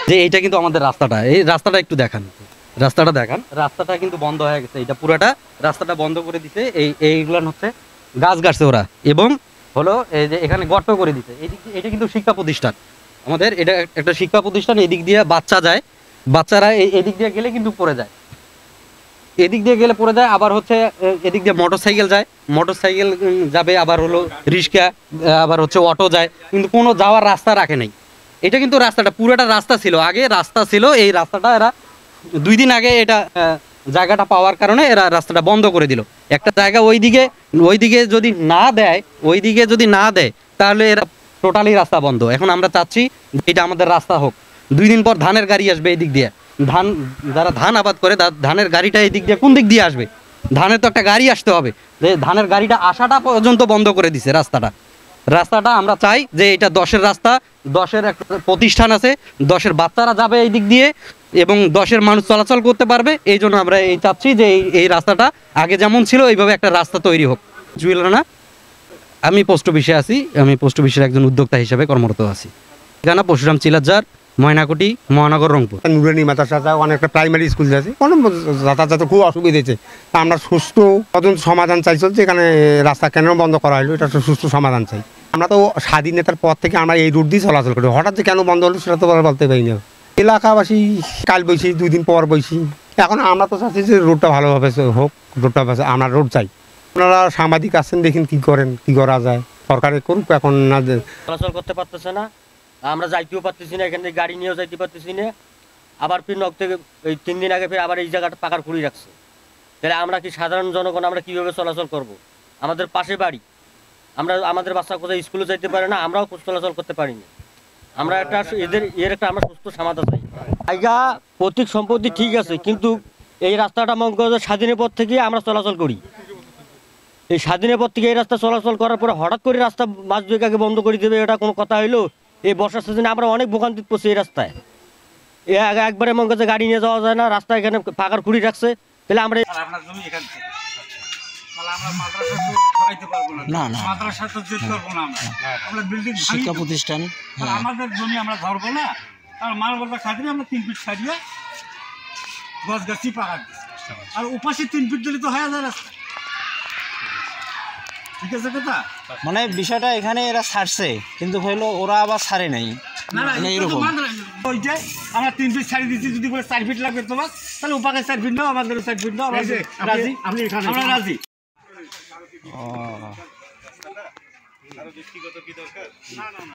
যে এইটা কিন্তু আমাদের রাস্তাটা, এই রাস্তাটা একটু দেখান, রাস্তাটা দেখান, রাস্তাটা কিন্তু বন্ধ হয়ে গেছে, এটা পুরাটা রাস্তাটা বন্ধ করে দিছে। এইগুলো হচ্ছে গাছ গাছছে ওরা, এবং হলো এই যে এখানে গর্ত করে দিছে। এটা কিন্তু শিক্ষা প্রতিষ্ঠান আমাদের, এটা একটা শিক্ষা প্রতিষ্ঠান। এদিক দিয়ে বাচ্চা যায়, বাচ্চারা এদিক দিয়ে গেলে কিন্তু পড়ে যায়, এদিক দিয়ে গেলে পড়ে যায়। আবার হচ্ছে এদিক দিয়ে মোটর সাইকেল যায়, মোটর সাইকেল যাবে, আবার হলো রিক্সা, আবার হচ্ছে অটো যায়, কিন্তু কোনো যাওয়ার রাস্তা রাখে নাই। এটা কিন্তু রাস্তাটা পুরোটা রাস্তা ছিল, আগে রাস্তা ছিল। এই রাস্তাটা এরা 2 দিন আগে এটা জায়গাটা পাওয়ার কারণে এরা রাস্তাটা বন্ধ করে দিল। একটা জায়গা ওইদিকে যদি না দেয়, ওইদিকে যদি না দেয় তাহলে এরা টোটালি রাস্তা বন্ধ। এখন আমরা চাচ্ছি এটা আমাদের রাস্তা হোক। 2 দিন পর ধানের গাড়ি আসবে এই দিক দিয়ে, যারা ধান আবাদ করে ধানের গাড়িটা এই দিক দিয়ে কোন দিক দিয়ে আসবে? ধানের তো একটা গাড়ি আসতে হবে, যে ধানের গাড়িটা আসাটা পর্যন্ত বন্ধ করে দিছে রাস্তাটা। আমরা চাই যে এটা 10-এর রাস্তা, 10-এর একটা প্রতিষ্ঠান আছে, 10-এর বাচ্চারা যাবে এই দিক দিয়ে এবং 10-এর মানুষ চলাচল করতে পারবে। এই জন্য আমরা এই চাচ্ছি যে এই রাস্তাটা আগে যেমন ছিল এইভাবে একটা রাস্তা তৈরি হোক। জুয়েলানা, আমি পোস্ট অফিসে আছি, আমি পোস্ট অফিসের একজন উদ্যোক্তা হিসেবে কর্মরত আছি। ঠিকানা পরশুরাম চিলাজার, ময়নাকুটি, মহানগর, রংপুর। নুরানি মাদ্রাসা অনেকটা প্রাইমারি স্কুল আছে, কোনো যাতায়াত খুব অসুবিধা হয়েছে। তা আমরা সুস্থ তদন্ত সমাধান চাই চলছে। এখানে রাস্তা কেন বন্ধ করা হলো, এটা একটা সুস্থ সমাধান চাই। আমরা তো স্বাধীনতার পর থেকে আমরা এই রুট দিয়ে চলাচল করি, হঠাৎ যে কেন বন্ধ হলো সেটা তো বলতে পারি না। এলাকাবাসী কাল বইছি, 2 দিন পর বইছি। এখন আমরা তো চাচ্ছি যে রোডটা ভালোভাবে হোক, রোডটা আমরা রোড চাই। আপনারা সাংবাদিক আছেন, দেখেন কি করেন, কি করা যায়, সরকারে করুক। এখন না চলাচল করতে পারতেছে না, আমরা যাইতেও পারতেছি না, এখান থেকে গাড়ি নিয়েও যাইতে পারতেছি না। আবার ফির নক থেকে এই 3 দিন আগে ফির আবার এই জায়গাটা পাকার খুঁড়ি রাখছে। তাহলে আমরা কি সাধারণ জনগণ আমরা কীভাবে চলাচল করব? আমাদের পাশে বাড়ি, আমাদের বাচ্চা কোথায় স্কুলে যাইতে পারে না, আমরাও চলাচল করতে পারি না। আমরা একটা এর একটা আমরা সুস্থ সমাধান চাই। জায়গা প্রতীক সম্পত্তি ঠিক আছে, কিন্তু এই রাস্তাটা মনে করো স্বাধীনের পর থেকে আমরা চলাচল করি। এই স্বাধীনের পর থেকে এই রাস্তা চলাচল করার পরে হঠাৎ করে রাস্তা মাস 2 আগে বন্ধ করে দেবে, এটা কোনো কথা হইলো? এই বর্ষার সিজনে আমরা অনেক ভোগান্তিতে পড়ছি এই রাস্তায়। একবারে মনে করছে গাড়ি নিয়ে যাওয়া যায় না, রাস্তা এখানে পাকার খুঁড়ি রাখছে। তাহলে আমরা শিক্ষা প্রতিষ্ঠান আমাদের জমি আমরা ধরবো না, কারণ মানবতার খাতিরে আমরা 3 ফিট ছাড়িয়ে গছ গাছি পাকা দিচ্ছি, আর উপাসে 3 ফিট দিলে তো হয়ে যায় রাস্তা। ঠিক আছে কথা, মানে বিষয়টা এখানে এরা ছাড়ছে, কিন্তু হইলো ওরা আবার ছাড়ে নাই। এইরকম ওইটাই আমরা 3 ফিট ছাড়িয়ে দিচ্ছি। যদি বলে 4 ফিট লাগবে তোমার, তাহলে উপাকে 4 ফিট নাও, আমাদের 4 ফিট নাও, রাজি, আমরা রাজি। ও ব্যক্তিগত কি দরকার? না।